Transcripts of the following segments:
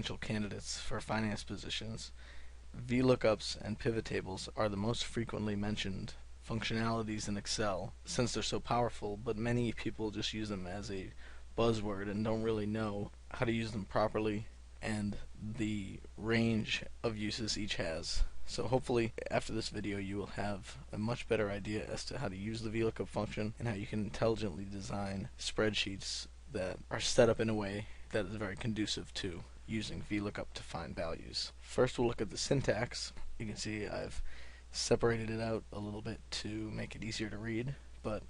potential candidates for finance positions, VLOOKUPs and pivot tables are the most frequently mentioned functionalities in Excel since they're so powerful, but many people just use them as a buzzword and don't really know how to use them properly and the range of uses each has. So hopefully after this video you will have a much better idea as to how to use the VLOOKUP function and how you can intelligently design spreadsheets that are set up in a way that is very conducive to using VLOOKUP to find values. First we'll look at the syntax. You can see I've separated it out a little bit to make it easier to read, but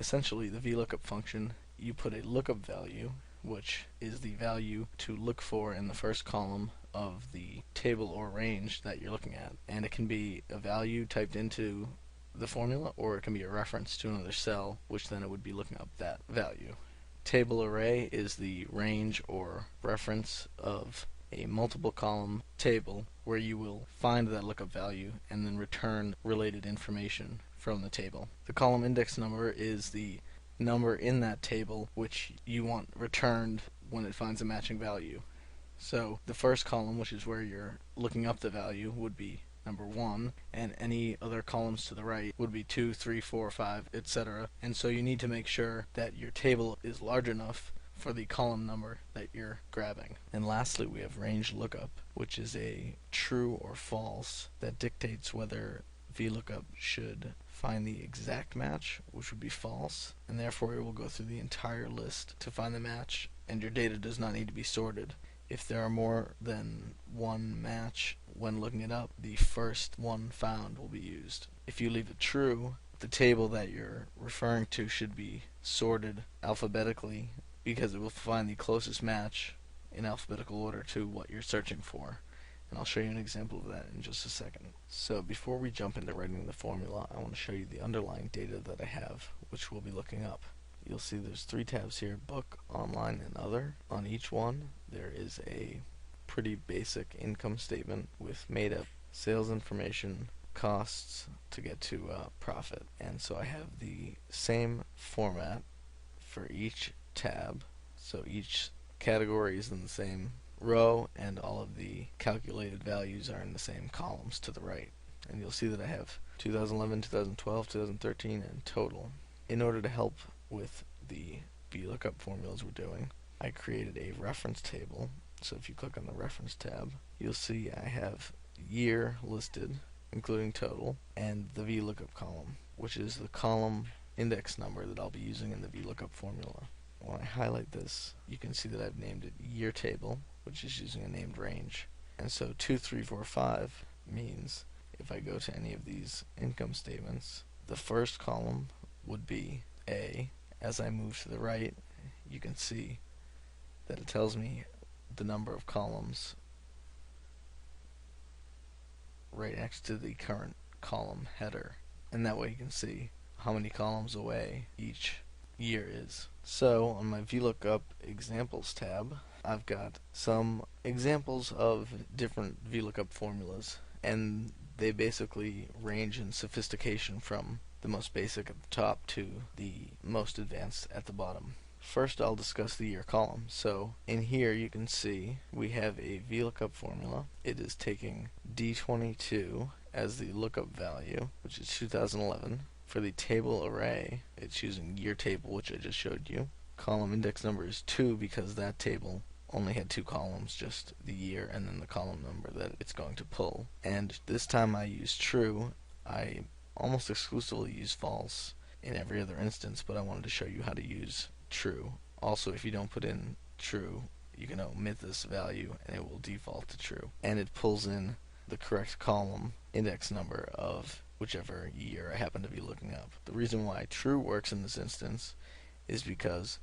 essentially the VLOOKUP function, you put a lookup value, which is the value to look for in the first column of the table or range that you're looking at, and it can be a value typed into the formula or it can be a reference to another cell, which then it would be looking up that value. Table array is the range or reference of a multiple column table where you will find that lookup value and then return related information from the table. The column index number is the number in that table which you want returned when it finds a matching value. So the first column, which is where you're looking up the value, would be number 1, and any other columns to the right would be 2, 3, 4, 5, etc. And so you need to make sure that your table is large enough for the column number that you're grabbing. And lastly, we have range lookup, which is a true or false that dictates whether VLOOKUP should find the exact match, which would be false, and therefore it will go through the entire list to find the match, and your data does not need to be sorted. If there are more than one match when looking it up, the first one found will be used. If you leave it true, the table that you're referring to should be sorted alphabetically because it will find the closest match in alphabetical order to what you're searching for. And I'll show you an example of that in just a second. So before we jump into writing the formula, I want to show you the underlying data that I have, which we'll be looking up. You'll see there's 3 tabs here: Book, Online, and Other. On each one there is a pretty basic income statement with made up sales information, costs to get to profit. And so I have the same format for each tab, so each category is in the same row and all of the calculated values are in the same columns to the right. And you'll see that I have 2011, 2012, 2013, and total. In order to help with the VLOOKUP formulas we're doing, I created a reference table. So if you click on the reference tab, you'll see I have year listed, including total, and the VLOOKUP column, which is the column index number that I'll be using in the VLOOKUP formula. When I highlight this, you can see that I've named it year table, which is using a named range. And so 2, 3, 4, 5 means if I go to any of these income statements, the first column would be A. As I move to the right, you can see that it tells me the number of columns right next to the current column header, and that way you can see how many columns away each year is. So on my VLOOKUP examples tab, I've got some examples of different VLOOKUP formulas, and they basically range in sophistication from the most basic at the top to the most advanced at the bottom. First I'll discuss the year column. So in here you can see we have a VLOOKUP formula. It is taking D22 as the lookup value, which is 2011. For the table array, it's using year table, which I just showed you. Column index number is 2 because that table only had 2 columns, just the year and then the column number that it's going to pull. And this time I use true. I almost exclusively use false in every other instance, but I wanted to show you how to use true. Also, if you don't put in true, you can omit this value and it will default to true. And it pulls in the correct column index number of whichever year I happen to be looking up. The reason why true works in this instance is because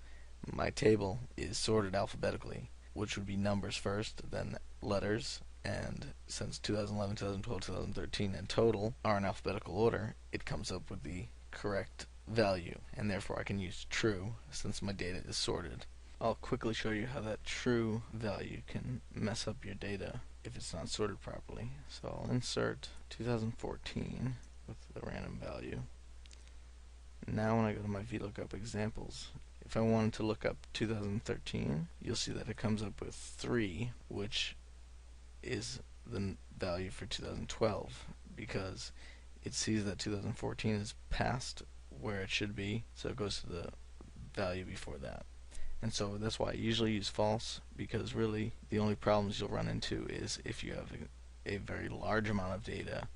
my table is sorted alphabetically, which would be numbers first, then letters, and since 2011, 2012, 2013, and total are in alphabetical order, it comes up with the correct value, and therefore I can use true since my data is sorted. I'll quickly show you how that true value can mess up your data if it's not sorted properly. So I'll insert 2014 with the random value. Now when I go to my VLOOKUP examples, If I wanted to look up 2013, you'll see that it comes up with 3, which is the value for 2012, because it sees that 2014 is past where it should be, so it goes to the value before that. And so that's why I usually use false, because really the only problems you'll run into is if you have a very large amount of data,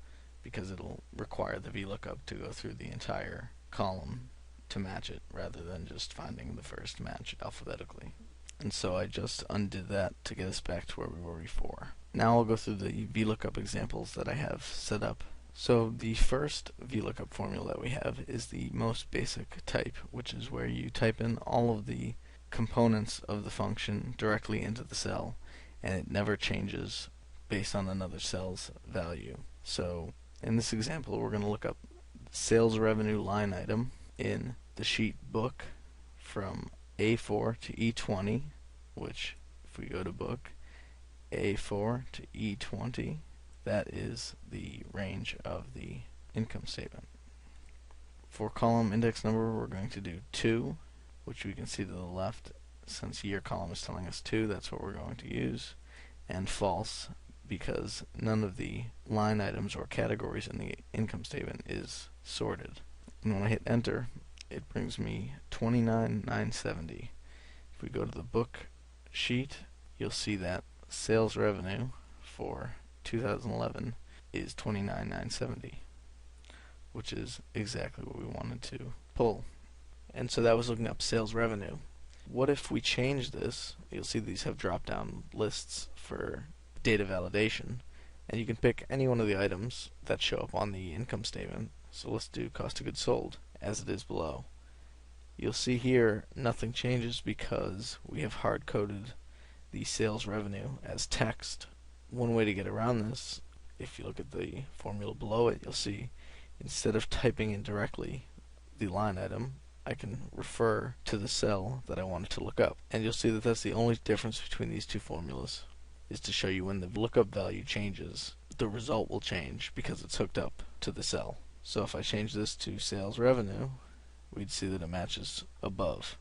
because it'll require the VLOOKUP to go through the entire column to match it, rather than just finding the first match alphabetically. And so I just undid that to get us back to where we were before. Now I'll go through the VLOOKUP examples that I have set up. So the first VLOOKUP formula that we have is the most basic type, which is where you type in all of the components of the function directly into the cell, and it never changes based on another cell's value. So in this example, we're going to look up sales revenue line item in the sheet book from A4 to E20, which if we go to book A4 to E20, that is the range of the income statement. For column index number, we're going to do 2, which we can see to the left. Since year column is telling us 2, that's what we're going to use. And false, because none of the line items or categories in the income statement is sorted. And when I hit enter, it brings me 29,970. If we go to the book sheet, you'll see that sales revenue for 2011 is 29,970, which is exactly what we wanted to pull. And so that was looking up sales revenue. What if we change this? You'll see these have drop-down lists for data validation, and you can pick any one of the items that show up on the income statement. So let's do cost of goods sold as it is below. You'll see here nothing changes because we have hard-coded the sales revenue as text. One way to get around this, if you look at the formula below it, you'll see instead of typing in directly the line item, I can refer to the cell that I wanted to look up. And you'll see that that's the only difference between these two formulas, is to show you when the lookup value changes, the result will change because it's hooked up to the cell. So if I change this to sales revenue, we'd see that it matches above.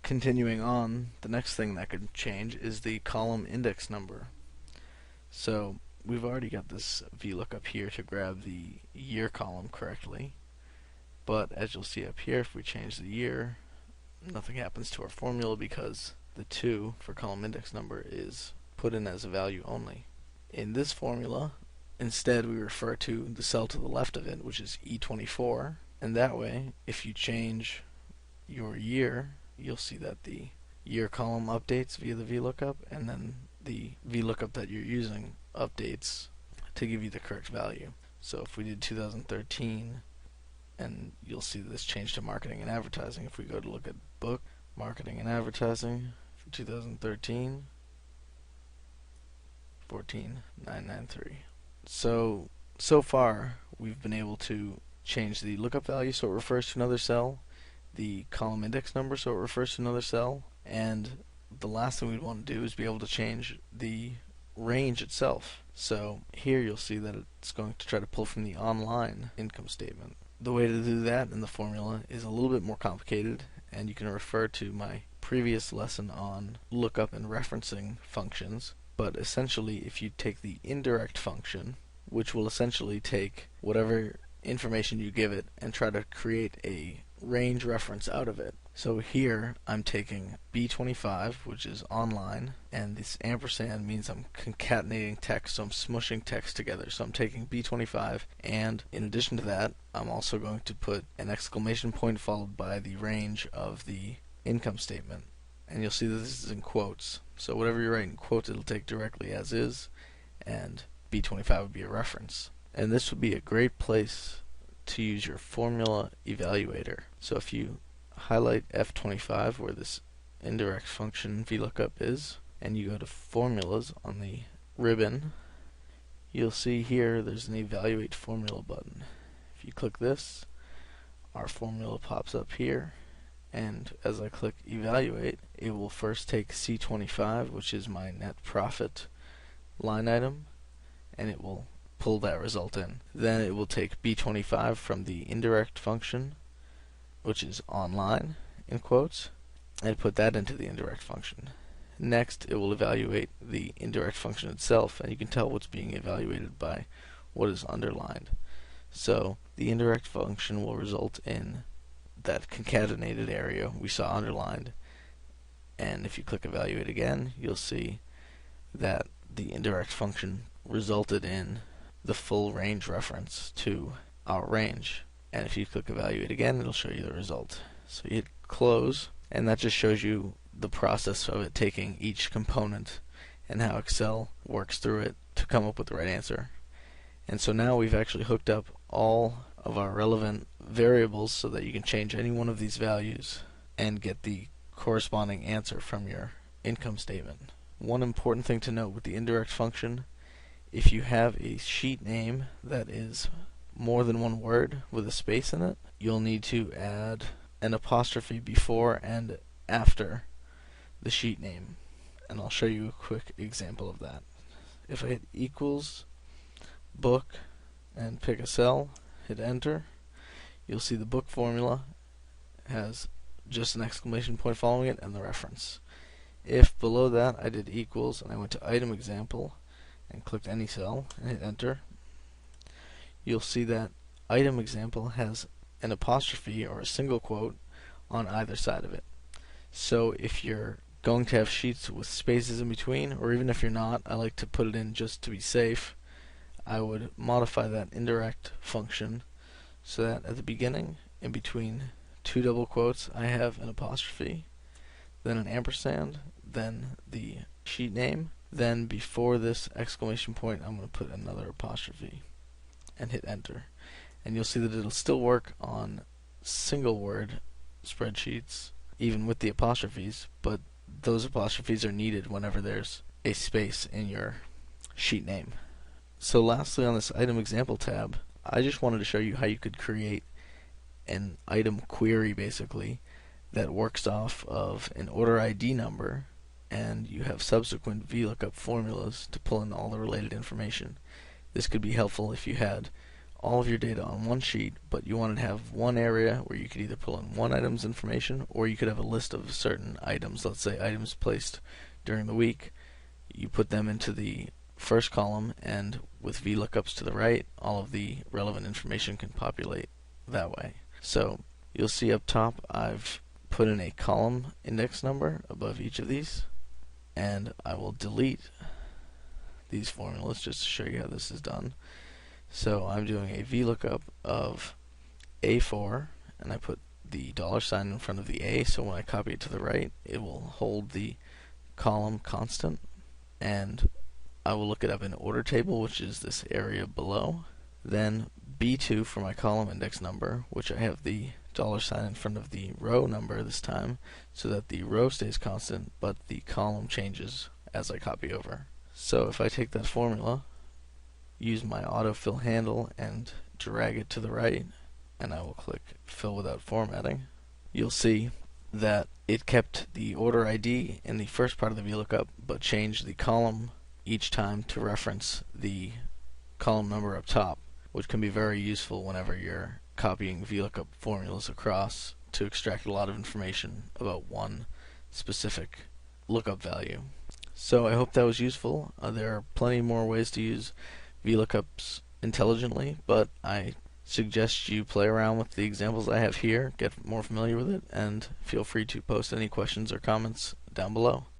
Continuing on, the next thing that could change is the column index number. So we've already got this VLOOKUP here to grab the year column correctly, but as you'll see up here, if we change the year, nothing happens to our formula because the 2 for column index number is put in as a value only. In this formula, instead we refer to the cell to the left of it, which is E24, and that way, if you change your year, you'll see that the year column updates via the VLOOKUP, and then the VLOOKUP that you're using updates to give you the correct value. So if we did 2013, and you'll see this change to marketing and advertising. If we go to look at book, marketing and advertising for 2013, 14,993. So far, we've been able to change the lookup value so it refers to another cell, the column index number so it refers to another cell, and the last thing we'd want to do is be able to change the range itself. So here you'll see that it's going to try to pull from the online income statement. The way to do that in the formula is a little bit more complicated, and you can refer to my previous lesson on lookup and referencing functions. But essentially, if you take the indirect function, which will essentially take whatever information you give it and try to create a range reference out of it. So here I'm taking B25, which is online, and this ampersand means I'm concatenating text, so I'm smushing text together. So I'm taking B25, and in addition to that, I'm also going to put an exclamation point followed by the range of the income statement. And you'll see that this is in quotes. So whatever you write in quotes, it'll take directly as is, and B25 would be a reference. And this would be a great place to use your formula evaluator. So if you highlight F25 where this indirect function VLOOKUP is, and you go to formulas on the ribbon, you'll see here there's an evaluate formula button. If you click this, our formula pops up here, and as I click evaluate, it will first take C25, which is my net profit line item, and it will pull that result in. Then it will take B25 from the indirect function, which is online, in quotes, and put that into the indirect function. Next, it will evaluate the indirect function itself, and you can tell what's being evaluated by what is underlined. So the indirect function will result in that concatenated area we saw underlined, and if you click evaluate again, you'll see that the indirect function resulted in the full range reference to our range. And if you click evaluate again, it'll show you the result. So you hit close, and that just shows you the process of it taking each component and how Excel works through it to come up with the right answer. And so now we've actually hooked up all of our relevant variables so that you can change any one of these values and get the corresponding answer from your income statement. One important thing to note with the indirect function, if you have a sheet name that is more than one word with a space in it, you'll need to add an apostrophe before and after the sheet name. And I'll show you a quick example of that. If I hit equals book and pick a cell, hit enter, you'll see the book formula has just an exclamation point following it and the reference. If below that I did equals and I went to item example and clicked any cell and hit enter, you'll see that item example has an apostrophe or a single quote on either side of it. So if you're going to have sheets with spaces in between, or even if you're not, I like to put it in just to be safe, I would modify that indirect function so that at the beginning, in between two double quotes, I have an apostrophe, then an ampersand, then the sheet name, then before this exclamation point I'm going to put another apostrophe and hit enter. And you'll see that it'll still work on single word spreadsheets even with the apostrophes, but those apostrophes are needed whenever there's a space in your sheet name. So lastly, on this item example tab, I just wanted to show you how you could create an item query basically that works off of an order ID number, and you have subsequent VLOOKUP formulas to pull in all the related information. This could be helpful if you had all of your data on one sheet, but you wanted to have one area where you could either pull in one item's information, or you could have a list of certain items, let's say items placed during the week. You put them into the first column, and with VLOOKUPs to the right, all of the relevant information can populate that way. So you'll see up top I've put in a column index number above each of these, and I will delete these formulas just to show you how this is done. So I'm doing a VLOOKUP of A4, and I put the $sign in front of the A, so when I copy it to the right, it will hold the column constant, and I will look it up in order table, which is this area below. Then B2 for my column index number, which I have the $sign in front of the row number this time, so that the row stays constant, but the column changes as I copy over. So if I take that formula, use my autofill handle and drag it to the right, and I will click fill without formatting, you'll see that it kept the order ID in the first part of the VLOOKUP, but changed the column each time to reference the column number up top, which can be very useful whenever you're copying VLOOKUP formulas across to extract a lot of information about one specific lookup value. So I hope that was useful. There are plenty more ways to use VLOOKUPs intelligently, but I suggest you play around with the examples I have here, get more familiar with it, and feel free to post any questions or comments down below.